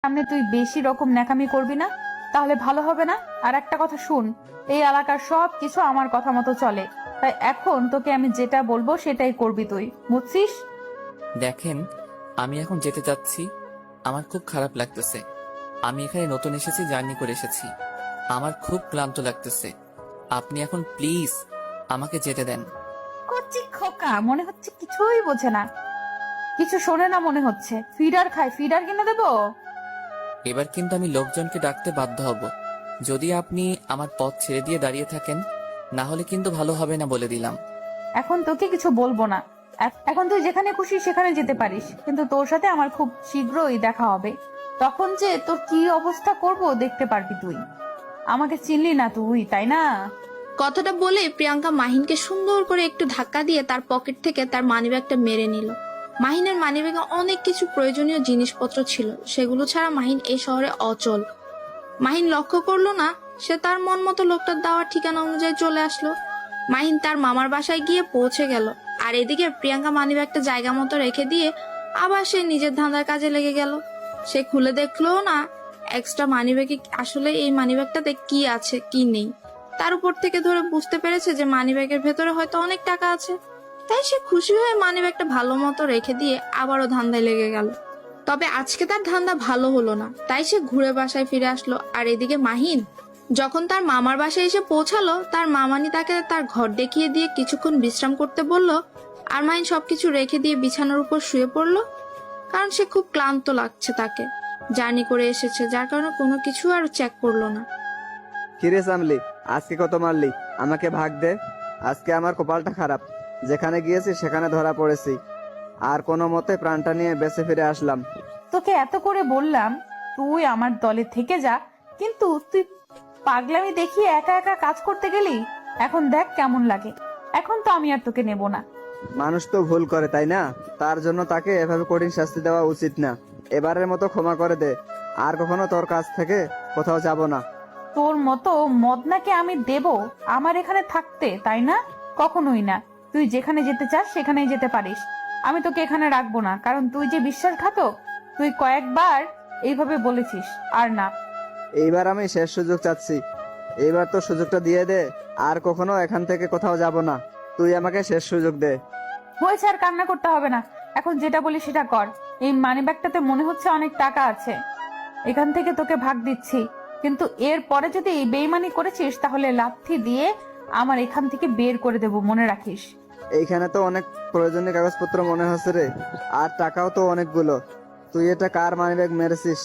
সামনে তুই বেশি রকম ন্যাকামি করবি না, তাহলে ভালো হবে না। আর একটা কথা শুন, এই এলাকার সব কিছু আমার কথা মতো চলে, তাই এখন তোকে আমি যেটা বলবো সেটাই করবি তুই, বুঝছিস? দেখেন, আমি এখন যেতে চাচ্ছি। আমার খুব খারাপ লাগতেছে। আমি এখানে নতুন এসেছি, জার্নি করে এসেছি। আমার খুব ক্লান্ত লাগতেছে। আপনি এখন প্লিজ আমাকে যেতে দেন। কচি খোকা, মনে হচ্ছে কিছুই বোঝে না, কিছু শোনে না মনে হচ্ছে। ফিডার খায়, ফিডার কিনে দেবো? এবার কিন্তু আমি লোকজনকে ডাকতে বাধ্য হব যদি আপনি আমার পথ ছেড়ে দিয়ে দাঁড়িয়ে থাকেন। না হলে কিন্তু ভালো হবে না, বলে দিলাম। এখন তোকে কিছু বলবো না। এখন তুই যেখানে খুশি সেখানে যেতে পারিস, কিন্তু তোর সাথে আমার খুব শীঘ্রই দেখা হবে। তখন যে তোর কি অবস্থা করব দেখতে পারবি তুই। আমাকে চিনলি না তুই, তাই না? কথাটা বলে প্রিয়াঙ্কা মাহিনকে সুন্দর করে একটু ধাক্কা দিয়ে তার পকেট থেকে তার মানিব্যাগটা মেরে নিল। মাহিনের মানিব্যাগে অনেক কিছু প্রয়োজনীয় জিনিসপত্র ছিল, সেগুলো ছাড়া মাহিন এই শহরে অচল। মাহিন লক্ষ্য করলো না, সে তার মন মতো লোকটার দেওয়া ঠিকানা অনুযায়ী চলে আসলো। মাহিন তার মামার বাসায় গিয়ে পৌঁছে গেল, আর এদিকে প্রিয়াঙ্কা মানিব্যাগটা জায়গা মতো রেখে দিয়ে আবার সে নিজের ধাঁধার কাজে লেগে গেল। সে খুলে দেখলো না এক্সট্রা মানিব্যাগে আসলে এই মানিব্যাগটাতে কি আছে কি নেই। তার উপর থেকে ধরে বুঝতে পেরেছে যে মানিব্যাগের ভেতরে হয়তো অনেক টাকা আছে। তাই সে খুশি হয়ে মানিব্যাগটা ভালো মতো রেখে দিয়ে আবারও ধান্দায় লেগে গেল। তবে আজকে তার ধান্দা ভালো হলো না, তাই সে ঘুরে বাসায় ফিরে আসলো। আর এদিকে মাহিন যখন তার মামার বাসায় এসে পৌঁছালো, তার মামানি তাকে তার ঘর দেখিয়ে দিয়ে কিছুক্ষণ বিশ্রাম করতে বলল। আর মাহিন সবকিছু রেখে দিয়ে বিছানার উপর শুয়ে পড়লো, কারণ সে খুব ক্লান্ত লাগছে তাকে। জার্নি করে এসেছে, যার কারণে কোনো কিছু আর চেক করলো না। কিরে সামলি, আজকে কত মারলি? আমাকে ভাগ দে। আজকে আমার কপালটা খারাপ, যেখানে গিয়েছি সেখানে ধরা পড়েছি, আর কোনো মতে প্রাণটা নিয়ে বেঁচে ফিরে আসলাম। তোকে এত করে বললাম তুই আমার দলে থেকে যা, কিন্তু তুই পাগলামি দেখিয়ে একা একা কাজ করতে গেলি। এখন দেখ কেমন লাগে। এখন তো আমি আর তোকে নেব না। মানুষ তো ভুল করে, তাই না? তার জন্য তাকে এভাবে কঠিন শাস্তি দেওয়া উচিত না। এবারের মতো ক্ষমা করে দে, আর কখনো তোর কাছ থেকে কোথাও যাব না। তোর মতো মদনাকে আমি দেব আমার এখানে থাকতে, তাই না? কখনোই না। তুই যেখানে যেতে চাস সেখানেই যেতে পারিস। আমি তোকে এখানে রাখবো না, কারণ তুই যে বিশ্বাসঘাতক, তুই কয়েকবার এইভাবে বলেছিস। আর না, এইবার আমি শেষ সুযোগ চাচ্ছি। এইবার তো সুযোগটা দিয়ে দে, আর কখনো এখান থেকে কোথাও যাব না। তুই আমাকে শেষ সুযোগ দে। হয়েছে, আর কান্না করতে হবে না। এখন যেটা বলি সেটা কর। এই মানিব্যাগটাতে মনে হচ্ছে অনেক টাকা আছে, এখান থেকে তোকে ভাগ দিচ্ছি। কিন্তু এর পরে যদি এই বেইমানি করেছিস তাহলে লাথি দিয়ে আমার এখান থেকে বের করে দেব, মনে রাখিস। এইখানে তো অনেক প্রয়োজনীয় কাগজপত্র মনে হচ্ছে রে, আর টাকাও তো অনেকগুলো। তুই এটা কার মানিব্যাগ মেরেছিস?